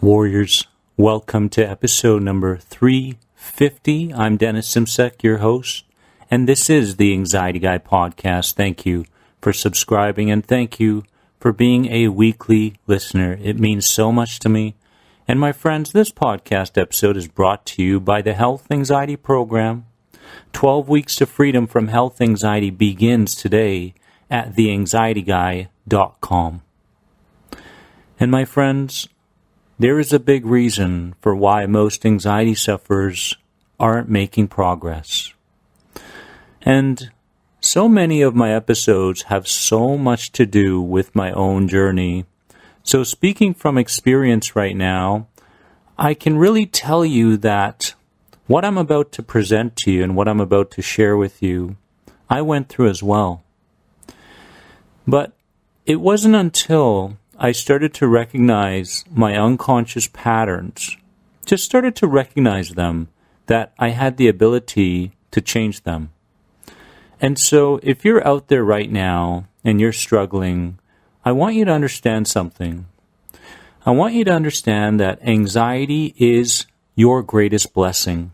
Warriors, welcome to episode number 350. I'm Dennis Simsek, your host, and this is the Anxiety Guy podcast. Thank you for subscribing, and thank you for being a weekly listener. It means so much to me. And my friends, this podcast episode is brought to you by the Health Anxiety Program. 12 Weeks to Freedom from Health Anxiety begins today at theanxietyguy.com. And my friends, there is a big reason for why most anxiety sufferers aren't making progress. And so many of my episodes have so much to do with my own journey. So speaking from experience right now, I can really tell you that what I'm about to present to you and what I'm about to share with you, I went through as well. But it wasn't until I started to recognize my unconscious patterns, just started to recognize them, that I had the ability to change them. And so if you're out there right now and you're struggling, I want you to understand something. I want you to understand that anxiety is your greatest blessing.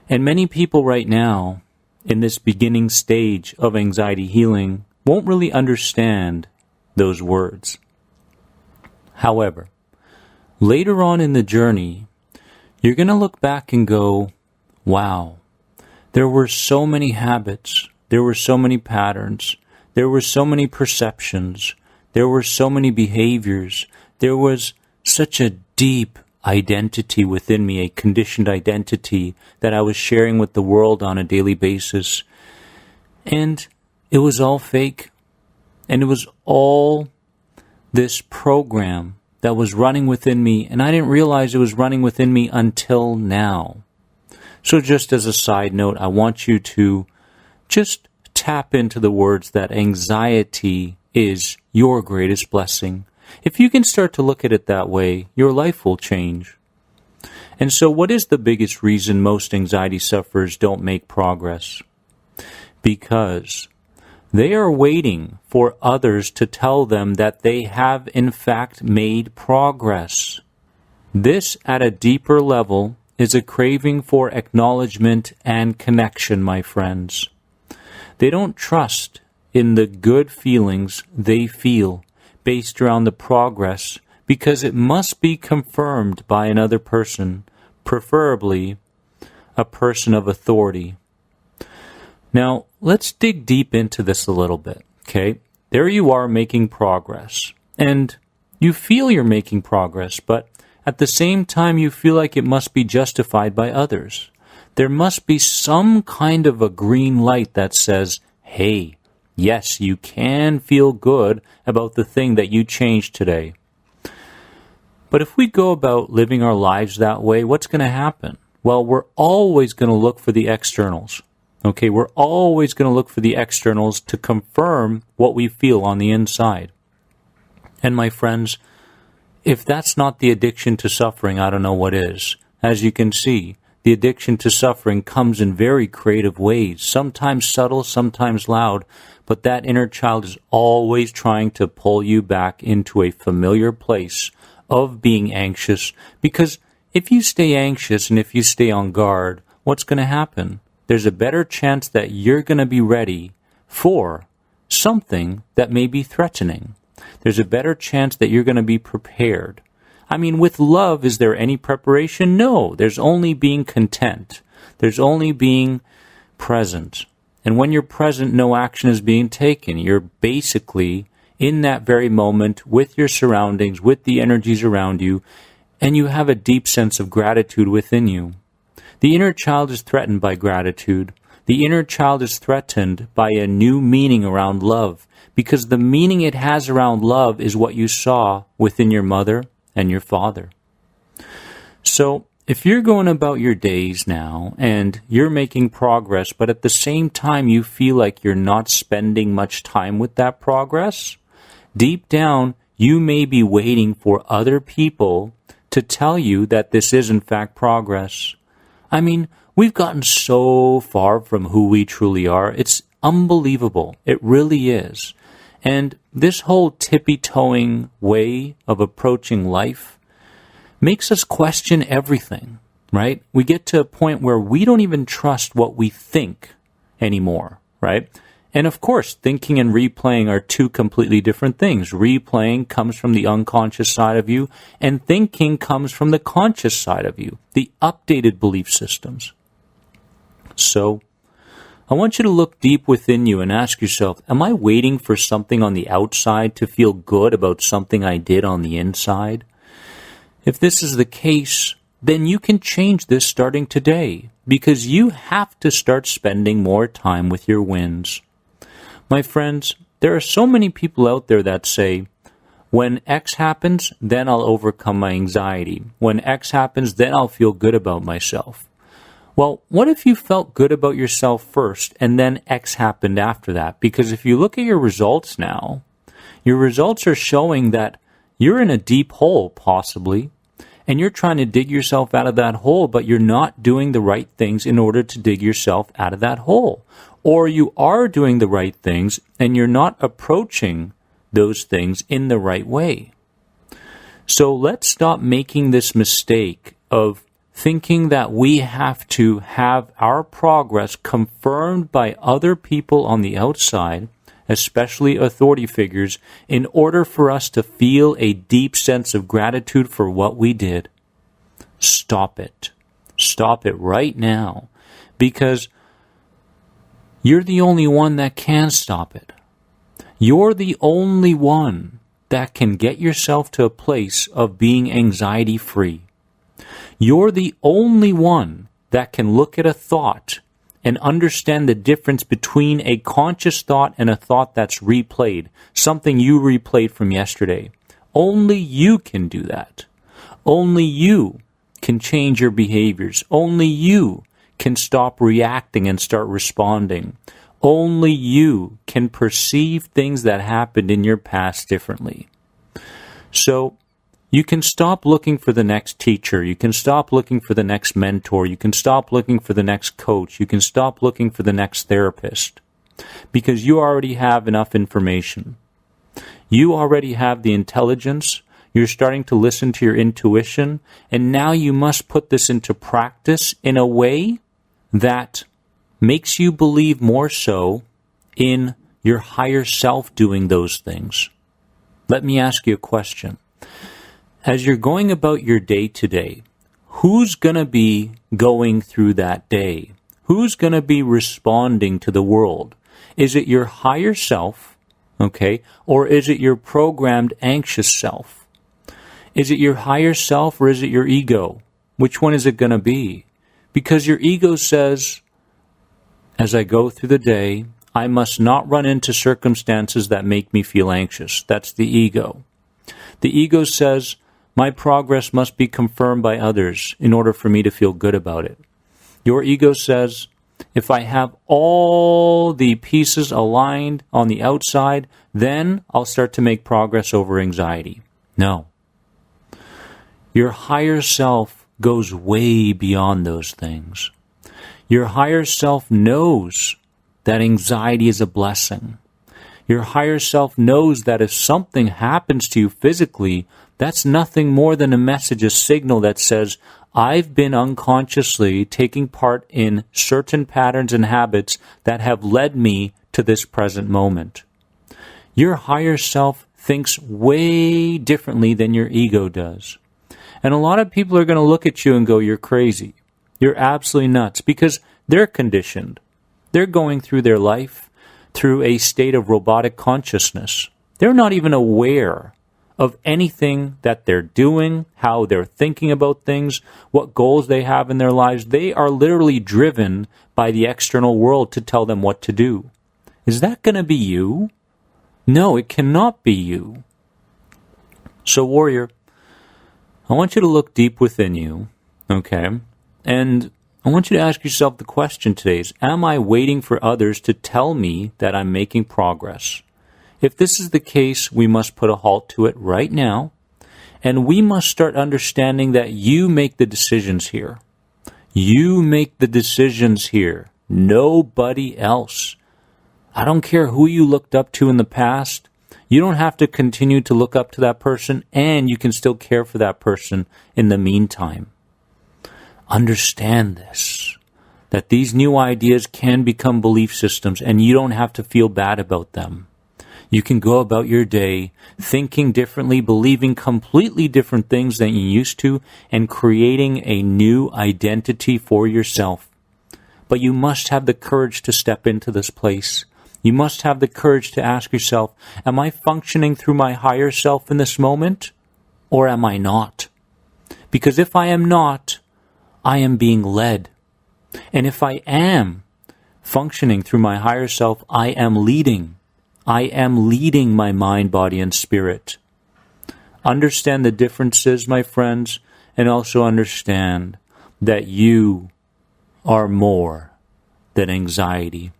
And many people right now, in this beginning stage of anxiety healing, won't really understand those words. However, later on in the journey, you're going to look back and go, wow, there were so many habits, there were so many patterns, there were so many perceptions, there were so many behaviors, there was such a deep identity within me, a conditioned identity that I was sharing with the world on a daily basis. And it was all fake. And it was all this program that was running within me, and I didn't realize it was running within me until now. So just as a side note, I want you to just tap into the words that anxiety is your greatest blessing. If you can start to look at it that way, your life will change. And so what is the biggest reason most anxiety sufferers don't make progress? Because they are waiting for others to tell them that they have in fact made progress. This, at a deeper level, is a craving for acknowledgement and connection, my friends. They don't trust in the good feelings they feel based around the progress because it must be confirmed by another person, preferably a person of authority. Now, let's dig deep into this a little bit, okay? There you are making progress, and you feel you're making progress, but at the same time you feel like it must be justified by others. There must be some kind of a green light that says, hey, yes, you can feel good about the thing that you changed today. But if we go about living our lives that way, what's going to happen? Well, we're always going to look for the externals. Okay, we're always going to look for the externals to confirm what we feel on the inside. And my friends, if that's not the addiction to suffering, I don't know what is. As you can see, the addiction to suffering comes in very creative ways, sometimes subtle, sometimes loud, but that inner child is always trying to pull you back into a familiar place of being anxious, because if you stay anxious and if you stay on guard, what's going to happen? There's a better chance that you're going to be ready for something that may be threatening. There's a better chance that you're going to be prepared. I mean, with love, is there any preparation? No, there's only being content. There's only being present. And when you're present, no action is being taken. You're basically in that very moment with your surroundings, with the energies around you, and you have a deep sense of gratitude within you. The inner child is threatened by gratitude. The inner child is threatened by a new meaning around love, because the meaning it has around love is what you saw within your mother and your father. So, if you're going about your days now and you're making progress, but at the same time you feel like you're not spending much time with that progress, deep down you may be waiting for other people to tell you that this is in fact progress. I mean, we've gotten so far from who we truly are. It's unbelievable. It really is. And this whole tippy-toeing way of approaching life, makes us question everything, right? We get to a point where we don't even trust what we think anymore, right? And of course, thinking and replaying are two completely different things. Replaying comes from the unconscious side of you, and thinking comes from the conscious side of you, the updated belief systems. So, I want you to look deep within you and ask yourself, am I waiting for something on the outside to feel good about something I did on the inside? If this is the case, then you can change this starting today, because you have to start spending more time with your wins. My friends, there are so many people out there that say, when X happens, then I'll overcome my anxiety. When X happens, then I'll feel good about myself. Well, what if you felt good about yourself first and then X happened after that? Because if you look at your results now, your results are showing that you're in a deep hole, possibly, and you're trying to dig yourself out of that hole, but you're not doing the right things in order to dig yourself out of that hole. Or you are doing the right things and you're not approaching those things in the right way. So let's stop making this mistake of thinking that we have to have our progress confirmed by other people on the outside, especially authority figures, in order for us to feel a deep sense of gratitude for what we did. Stop it. Stop it right now, because you're the only one that can stop it. You're the only one that can get yourself to a place of being anxiety-free. You're the only one that can look at a thought and understand the difference between a conscious thought and a thought that's replayed, something you replayed from yesterday. Only you can do that. Only you can change your behaviors. Only you can stop reacting and start responding. Only you can perceive things that happened in your past differently. So, you can stop looking for the next teacher. You can stop looking for the next mentor. You can stop looking for the next coach. You can stop looking for the next therapist, because you already have enough information. You already have the intelligence. You're starting to listen to your intuition, and now you must put this into practice in a way that makes you believe more so in your higher self doing those things. Let me ask you a question. As you're going about your day today, who's going to be going through that day? Who's going to be responding to the world? Is it your higher self, okay, or is it your programmed anxious self? Is it your higher self or is it your ego? Which one is it going to be? Because your ego says, as I go through the day, I must not run into circumstances that make me feel anxious. That's the ego. The ego says, my progress must be confirmed by others in order for me to feel good about it. Your ego says, if I have all the pieces aligned on the outside, then I'll start to make progress over anxiety. No. Your higher self goes way beyond those things. Your higher self knows that anxiety is a blessing. Your higher self knows that if something happens to you physically, that's nothing more than a message, a signal that says, I've been unconsciously taking part in certain patterns and habits that have led me to this present moment. Your higher self thinks way differently than your ego does. And a lot of people are going to look at you and go, you're crazy. You're absolutely nuts, because they're conditioned. They're going through their life through a state of robotic consciousness. They're not even aware of anything that they're doing, how they're thinking about things, what goals they have in their lives. They are literally driven by the external world to tell them what to do. Is that going to be you? No, it cannot be you. So, warrior, I want you to look deep within you, okay? And I want you to ask yourself the question today is, am I waiting for others to tell me that I'm making progress? If this is the case, we must put a halt to it right now, and we must start understanding that you make the decisions here. You make the decisions here. Nobody else. I don't care who you looked up to in the past. You don't have to continue to look up to that person, and you can still care for that person in the meantime. Understand this, that these new ideas can become belief systems, and you don't have to feel bad about them. You can go about your day thinking differently, believing completely different things than you used to, and creating a new identity for yourself. But you must have the courage to step into this place. You must have the courage to ask yourself, am I functioning through my higher self in this moment, or am I not? Because if I am not, I am being led. And if I am functioning through my higher self, I am leading. I am leading my mind, body, and spirit. Understand the differences, my friends, and also understand that you are more than anxiety.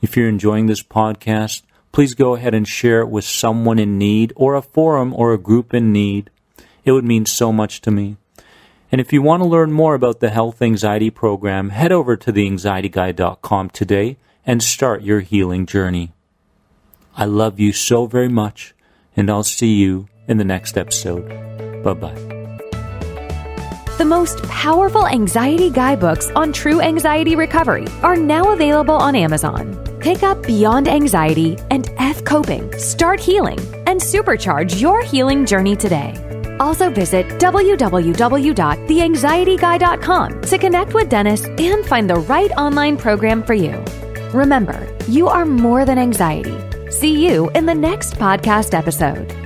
If you're enjoying this podcast, please go ahead and share it with someone in need, or a forum or a group in need. It would mean so much to me. And if you want to learn more about the Health Anxiety Program, head over to theanxietyguy.com today and start your healing journey. I love you so very much, and I'll see you in the next episode. Bye-bye. The most powerful anxiety guidebooks on true anxiety recovery are now available on Amazon. Pick up Beyond Anxiety and F Coping, Start Healing, and supercharge your healing journey today. Also visit www.theanxietyguy.com to connect with Dennis and find the right online program for you. Remember, you are more than anxiety. See you in the next podcast episode.